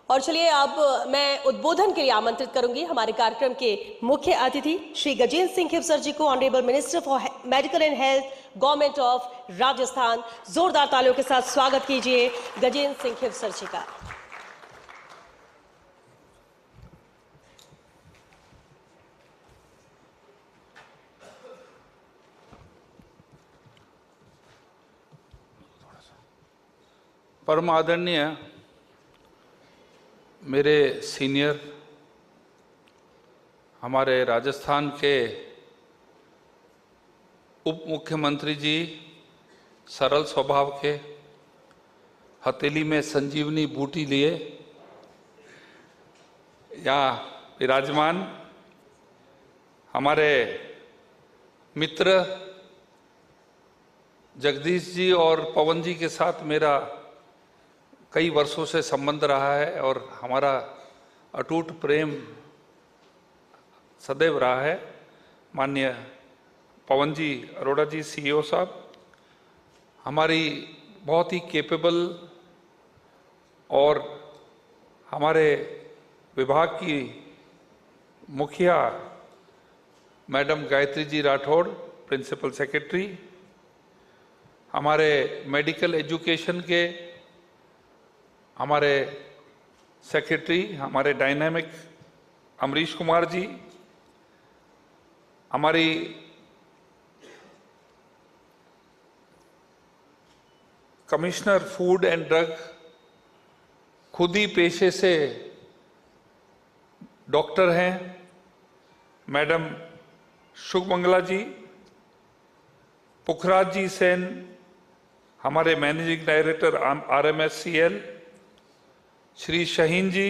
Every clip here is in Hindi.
और चलिए अब मैं उद्बोधन के लिए आमंत्रित करूंगी हमारे कार्यक्रम के मुख्य अतिथि श्री गजेंद्र सिंह खिवसर जी को, honourable minister for medical and health, government of Rajasthan. जोरदार तालियों के साथ स्वागत कीजिए गजेंद्र सिंह खिवसर जी का। परम आदरणीय मेरे सीनियर, हमारे राजस्थान के उप मुख्यमंत्री जी, सरल स्वभाव के, हथेली में संजीवनी बूटी लिए या विराजमान हमारे मित्र जगदीश जी और पवन जी के साथ मेरा कई वर्षों से संबंध रहा है और हमारा अटूट प्रेम सदैव रहा है। माननीय पवन जी अरोड़ा जी, सीईओ साहब, हमारी बहुत ही कैपेबल और हमारे विभाग की मुखिया madam Gayatri ji Rathore, principal secretary, हमारे मेडिकल एजुकेशन के हमारे सेक्रेटरी, हमारे डायनामिक अमरीश कुमार जी, हमारी कमिश्नर फूड एंड ड्रग, खुद ही पेशे से डॉक्टर हैं, मैडम शुभमंगला जी, पुखराज जी सेन, हमारे managing director RMSCL, Shri Shaheen ji,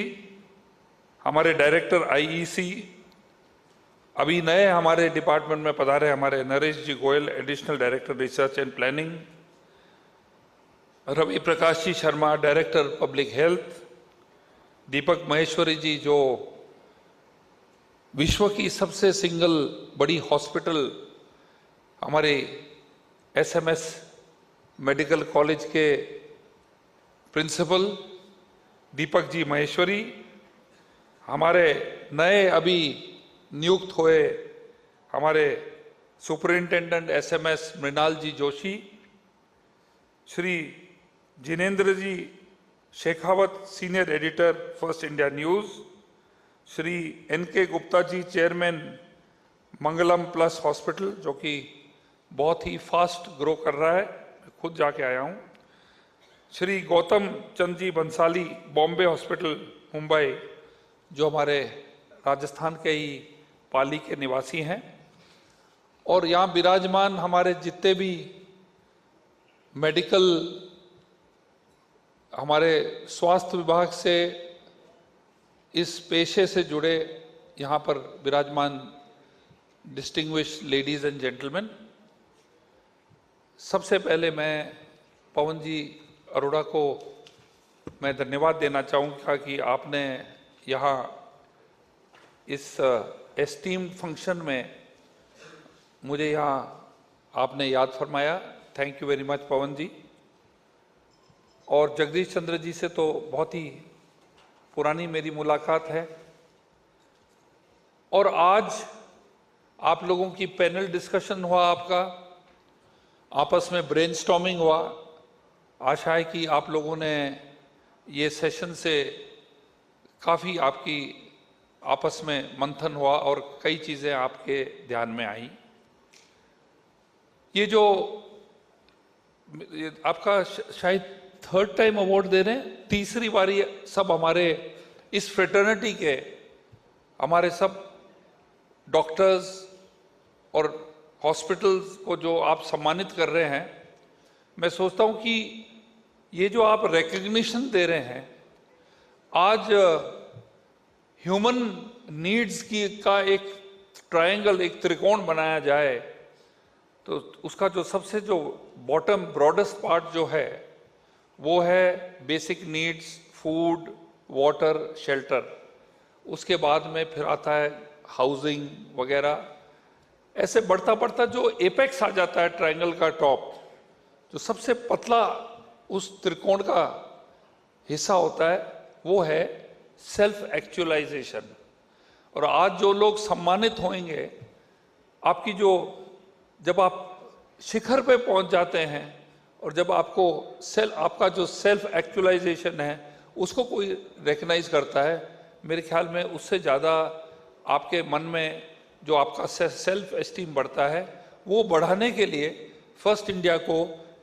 हमारे डायरेक्टर IEC, अभी नए हमारे डिपार्टमेंट में पधारे हमारे Naresh ji Goyal, additional director research and planning, Ravi Prakash ji Sharma, director public health, Deepak Maheshwari ji जो विश्व की सबसे सिंगल बड़ी हॉस्पिटल हमारे SMS मेडिकल कॉलेज के प्रिंसिपल, दीपक जी महेश्वरी, हमारे नए अभी नियुक्त हुए हमारे superintendent SMS Mrinal ji Joshi, Shri Jinendra ji Shekhawat, senior editor first India news, Shri NK Gupta ji, chairman Mangalam plus hospital जो कि बहुत ही फास्ट ग्रो कर रहा है, खुद जाके आया हूँ, श्री गौतम चंद जी बंसाली, बॉम्बे हॉस्पिटल मुंबई, जो हमारे राजस्थान के ही पाली के निवासी हैं, और यहाँ विराजमान हमारे जितने भी मेडिकल, हमारे स्वास्थ्य विभाग से इस पेशे से जुड़े यहाँ पर विराजमान डिस्टिंग्विश लेडीज एंड जेंटलमैन, सबसे पहले मैं पवन जी अरोड़ा को मैं धन्यवाद देना चाहूँगा कि आपने यहाँ इस एस्टीम्ड फंक्शन में मुझे यहाँ आपने याद फरमाया। थैंक यू वेरी मच पवन जी। और जगदीश चंद्र जी से तो बहुत ही पुरानी मेरी मुलाकात है, और आज आप लोगों की पैनल डिस्कशन हुआ, आपका आपस में ब्रेनस्टॉर्मिंग हुआ। आशा है कि आप लोगों ने ये सेशन से काफ़ी आपकी आपस में मंथन हुआ और कई चीज़ें आपके ध्यान में आई। ये जो आपका शायद थर्ड टाइम अवार्ड दे रहे हैं, तीसरी बारी सब हमारे इस फ्रेटर्निटी के हमारे सब डॉक्टर्स और हॉस्पिटल्स को जो आप सम्मानित कर रहे हैं, मैं सोचता हूं कि ये जो आप रिकग्निशन दे रहे हैं, आज ह्यूमन नीड्स की का एक ट्रायंगल, एक त्रिकोण बनाया जाए तो उसका जो सबसे जो बॉटम ब्रॉडेस्ट पार्ट जो है वो है basic needs, food, water, shelter. उसके बाद में फिर आता है हाउसिंग वगैरह। ऐसे बढ़ता बढ़ता जो एपेक्स आ जाता है ट्रायंगल का टॉप, जो सबसे पतला उस त्रिकोण का हिस्सा होता है, वो है सेल्फ एक्चुअलाइजेशन। और आज जो लोग सम्मानित होंगे, आपकी जब आप शिखर पे पहुंच जाते हैं और जब आपका जो सेल्फ एक्चुअलाइजेशन है उसको कोई रिकग्नाइज करता है, मेरे ख्याल में उससे ज़्यादा आपके मन में जो आपका सेल्फ एस्टीम बढ़ता है, वो बढ़ाने के लिए फर्स्ट इंडिया को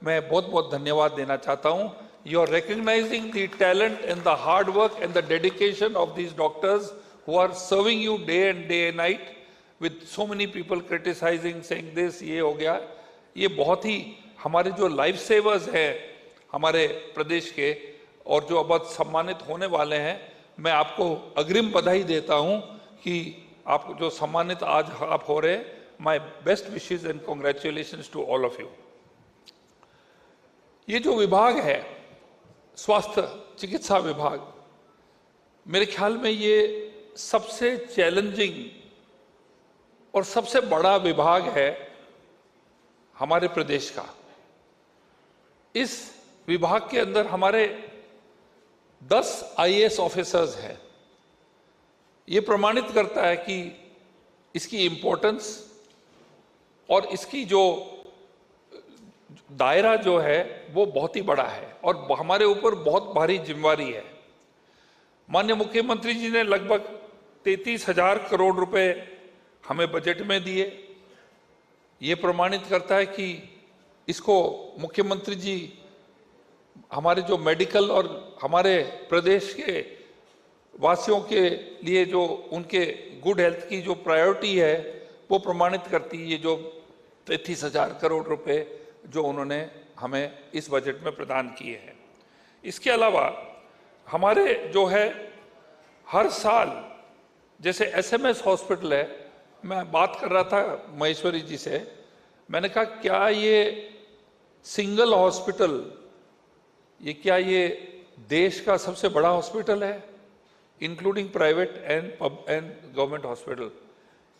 मैं बहुत बहुत धन्यवाद देना चाहता हूँ। You are recognising the talent and the hard work and the dedication of these doctors who are serving you day and night with so many people criticising saying this, ये हो गया। ये बहुत ही हमारे जो लाइफ सेवर्स हैं हमारे प्रदेश के और जो अब सम्मानित होने वाले हैं, मैं आपको अग्रिम बधाई देता हूं कि आप जो सम्मानित आज आप हो रहे हैं। My best wishes and congratulations to all of you. ये जो विभाग है स्वास्थ्य चिकित्सा विभाग, मेरे ख्याल में ये सबसे चैलेंजिंग और सबसे बड़ा विभाग है हमारे प्रदेश का। इस विभाग के अंदर हमारे 10 आईएएस ऑफिसर्स हैं। ये प्रमाणित करता है कि इसकी इम्पोर्टेंस और इसकी जो दायरा जो है वो बहुत ही बड़ा है और हमारे ऊपर बहुत भारी जिम्मेवारी है। माननीय मुख्यमंत्री जी ने लगभग 33,000 करोड़ रुपए हमें बजट में दिए। ये प्रमाणित करता है कि इसको मुख्यमंत्री जी हमारे जो मेडिकल और हमारे प्रदेश के वासियों के लिए जो उनके गुड हेल्थ की जो प्रायोरिटी है वो प्रमाणित करती है। ये जो 33,000 करोड़ रुपए जो उन्होंने हमें इस बजट में प्रदान किए हैं। इसके अलावा हमारे जो है हर साल, जैसे एसएमएस हॉस्पिटल है, मैं बात कर रहा था महेश्वरी जी से, मैंने कहा क्या ये सिंगल हॉस्पिटल, क्या ये देश का सबसे बड़ा हॉस्पिटल है including private and government hospital?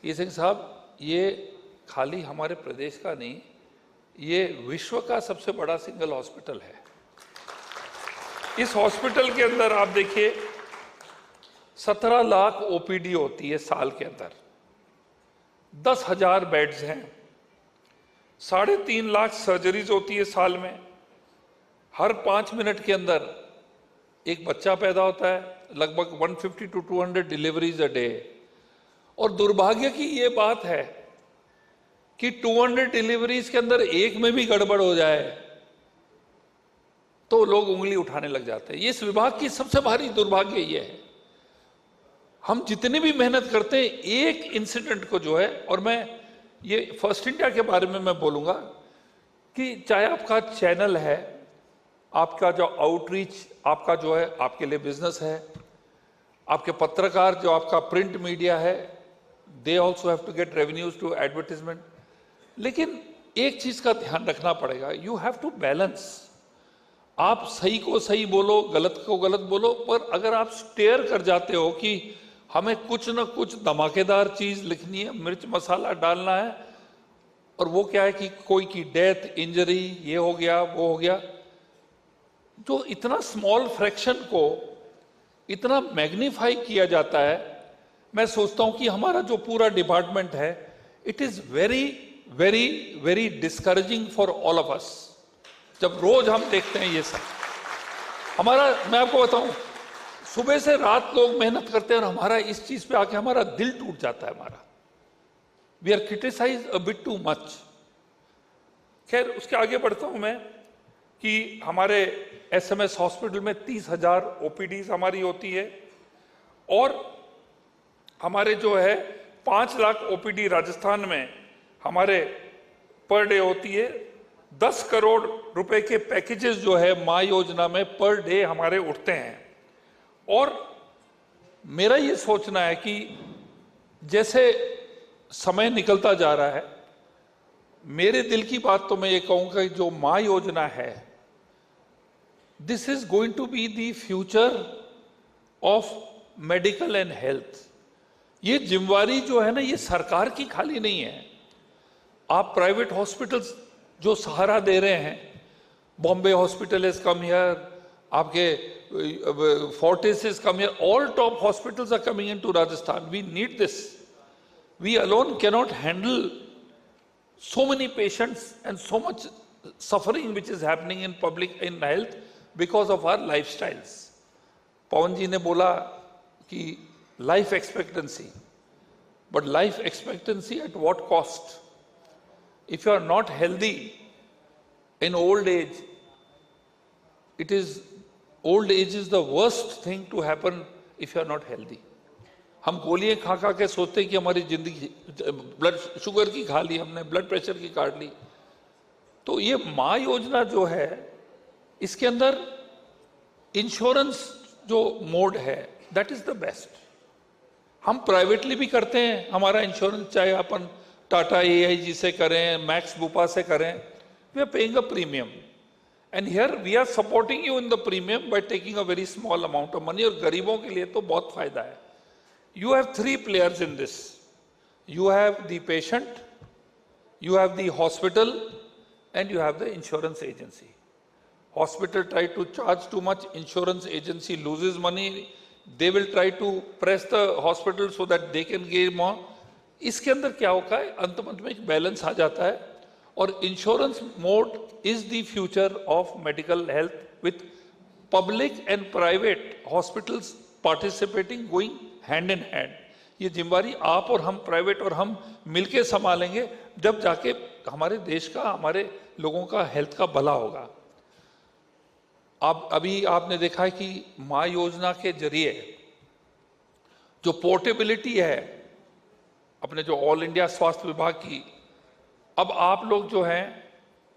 ये सिंह साहब, ये खाली हमारे प्रदेश का नहीं, ये विश्व का सबसे बड़ा सिंगल हॉस्पिटल है। इस हॉस्पिटल के अंदर आप देखिए 17 लाख ओपीडी होती है साल के अंदर, 10,000 बेड्स हैं, 3.5 लाख सर्जरीज होती है साल में, हर 5 मिनट के अंदर एक बच्चा पैदा होता है, लगभग 150 to 200 डिलीवरीज अ डे। और दुर्भाग्य की ये बात है कि 200 डिलीवरीज के अंदर एक में भी गड़बड़ हो जाए तो लोग उंगली उठाने लग जाते हैं। ये इस विभाग की सबसे भारी दुर्भाग्य ये है। हम जितनी भी मेहनत करते हैं एक इंसिडेंट को जो है, और मैं ये फर्स्ट इंडिया के बारे में मैं बोलूंगा कि चाहे आपका चैनल है, आपका जो आउटरीच आपका जो है आपके लिए बिजनेस है, आपके पत्रकार जो आपका प्रिंट मीडिया है, they also have to get revenues to advertisement. लेकिन एक चीज का ध्यान रखना पड़ेगा, यू हैव टू बैलेंस। आप सही को सही बोलो, गलत को गलत बोलो, पर अगर आप स्टेयर कर जाते हो कि हमें कुछ ना कुछ धमाकेदार चीज लिखनी है, मिर्च मसाला डालना है, और वो क्या है कि कोई की डेथ, इंजरी, ये हो गया वो हो गया, जो इतना स्मॉल फ्रैक्शन को इतना मैग्नीफाई किया जाता है। मैं सोचता हूं कि हमारा जो पूरा डिपार्टमेंट है, it is very very very discouraging for all of us. जब रोज हम देखते हैं ये सब, हमारा, मैं आपको बताऊं, सुबह से रात लोग मेहनत करते हैं और हमारा इस चीज पे आके हमारा दिल टूट जाता है। हमारा we are criticize a bit too much. खैर, उसके आगे बढ़ता हूं मैं कि हमारे एसएमएस हॉस्पिटल में 30,000 ओपीडीज हमारी होती है और हमारे जो है 5 लाख ओपीडी राजस्थान में हमारे पर डे होती है। 10 करोड़ रुपए के पैकेजेस जो है मां योजना में पर डे हमारे उठते हैं। और मेरा ये सोचना है कि जैसे समय निकलता जा रहा है, मेरे दिल की बात तो मैं ये कहूंगा कि जो मां योजना है, this is going to be the future of medical and health. ये जिम्मेवारी जो है ना, ये सरकार की खाली नहीं है। आप प्राइवेट हॉस्पिटल्स जो सहारा दे रहे हैं, Bombay hospital is come here, आपके Fortis has come here. All top hospitals are coming into Rajasthan. We need this. We alone cannot handle so many patients and so much suffering which is happening in public in health because of our lifestyles. पवन जी ने बोला कि life expectancy, but life expectancy at what cost? If you are not healthy in old age, old age is the worst thing to happen if you are not healthy. हम गोलियां खा खा के सोचते हैं कि हमारी जिंदगी, ब्लड शुगर की खा ली हमने, ब्लड प्रेशर की काट ली. तो ये माँ योजना जो है, इसके अंदर इंश्योरेंस जो मोड है, दैट इज द बेस्ट. हम प्राइवेटली भी करते हैं हमारा इंश्योरेंस, चाहे अपन टाटा AIG से करें, मैक्स बुपा से करें, we are paying a premium. And here we are supporting you in the premium by taking a very small amount of money. और गरीबों के लिए तो बहुत फायदा है. You have three players in this. You have the patient, you have the hospital, and you have the insurance agency. Hospital try to charge too much, insurance agency loses money. They will try to press the hospital so that they can gain more. इसके अंदर क्या होता है, अंत में एक बैलेंस आ जाता है. और insurance mode is the future of medical health with public and private hospitals participating, going hand in hand. ये जिम्मेवारी आप और हम, प्राइवेट और हम मिलके संभालेंगे, जब जाके हमारे देश का, हमारे लोगों का हेल्थ का भला होगा. अभी आपने देखा है कि माँ योजना के जरिए जो पोर्टेबिलिटी है अपने जो ऑल इंडिया स्वास्थ्य विभाग की, अब आप लोग जो हैं,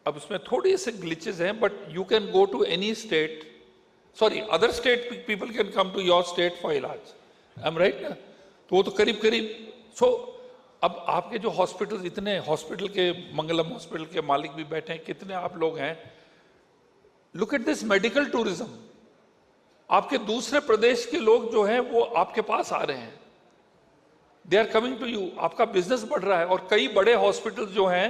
अब इसमें थोड़ी से ग्लिचेस हैं, but you can go to any state, sorry other state people can come to your state for इलाज. आई एम राइट ना? तो वो तो करीब सो अब आपके जो हॉस्पिटल, इतने हॉस्पिटल के, मंगलम हॉस्पिटल के मालिक भी बैठे हैं, कितने आप लोग हैं. Look at this medical tourism. आपके दूसरे प्रदेश के लोग जो हैं वो आपके पास आ रहे हैं, they are coming to you. आपका बिजनेस बढ़ रहा है. और कई बड़े हॉस्पिटल जो हैं,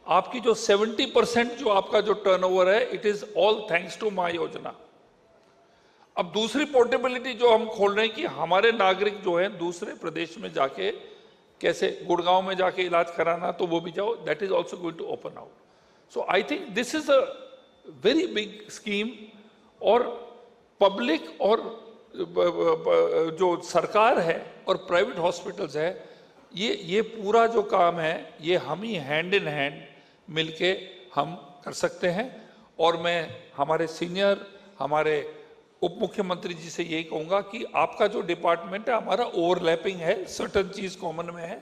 आपकी जो 70% जो आपका जो टर्नओवर है, it is all thanks to माँ योजना. अब दूसरी पोर्टेबिलिटी जो हम खोल रहे हैं कि हमारे नागरिक जो हैं दूसरे प्रदेश में जाके, कैसे गुड़गांव में जाके इलाज कराना, तो वो भी जाओ, that is also going to open out. So I think this is a very big scheme. और पब्लिक और जो सरकार है और प्राइवेट हॉस्पिटल्स है, ये पूरा जो काम है, ये हम ही हैंड इन हैंड मिलके हम कर सकते हैं. और मैं हमारे सीनियर, हमारे उप मुख्यमंत्री जी से यही कहूँगा कि आपका जो डिपार्टमेंट है, हमारा ओवरलैपिंग है, सर्टन चीज़ कॉमन में है.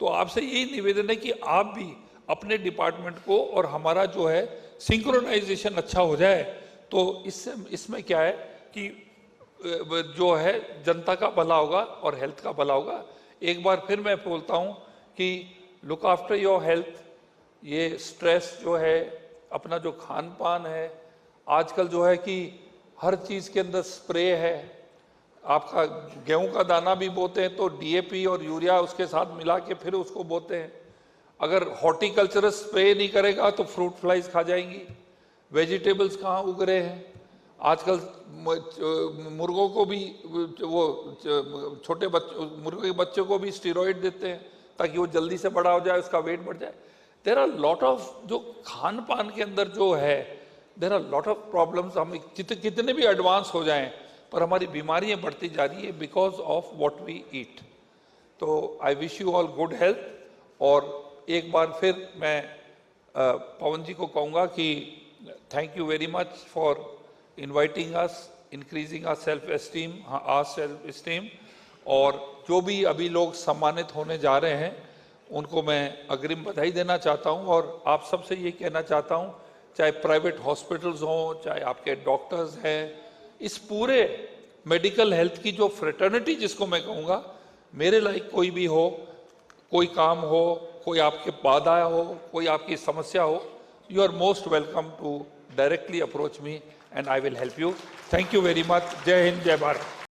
तो आपसे यही निवेदन है कि आप भी अपने डिपार्टमेंट को, और हमारा जो है सिंक्रोनाइजेशन अच्छा हो जाए, तो इसमें क्या है कि जो है जनता का भला होगा और हेल्थ का भला होगा. एक बार फिर मैं बोलता हूँ कि लुक आफ्टर योर हेल्थ. ये स्ट्रेस जो है, अपना जो खान पान है, आजकल जो है कि हर चीज़ के अंदर स्प्रे है. आपका गेहूं का दाना भी बोते हैं तो DAP और यूरिया उसके साथ मिला के फिर उसको बोते हैं. अगर हॉर्टिकल्चरल स्प्रे नहीं करेगा तो फ्रूट फ्लाइज खा जाएंगी. वेजिटेबल्स कहाँ उग रहे हैं आजकल. मुर्गों को भी, वो छोटे मुर्गे के बच्चों को भी स्टेरॉइड देते हैं ताकि वो जल्दी से बड़ा हो जाए, उसका वेट बढ़ जाए. देयर आर लॉट ऑफ, जो खान पान के अंदर जो है, there are lot of problems. हम कितने भी एडवांस हो जाएं, पर हमारी बीमारियां बढ़ती जा रही है because of what we eat. तो I wish you all good health. और एक बार फिर मैं पवन जी को कहूँगा कि thank you very much for inviting us, increasing our self esteem. और जो भी अभी लोग सम्मानित होने जा रहे हैं, उनको मैं अग्रिम बधाई देना चाहता हूँ. और आप सबसे ये कहना चाहता हूँ, चाहे प्राइवेट हॉस्पिटल्स हों, चाहे आपके डॉक्टर्स हैं, इस पूरे मेडिकल हेल्थ की जो फ्रेटर्निटी जिसको मैं कहूँगा, मेरे लाइक कोई भी हो, कोई काम हो, कोई आपके बाधा हो, कोई आपकी समस्या हो, you are most welcome to directly approach me and I will help you. Thank you very much. जय हिंद, जय भारत.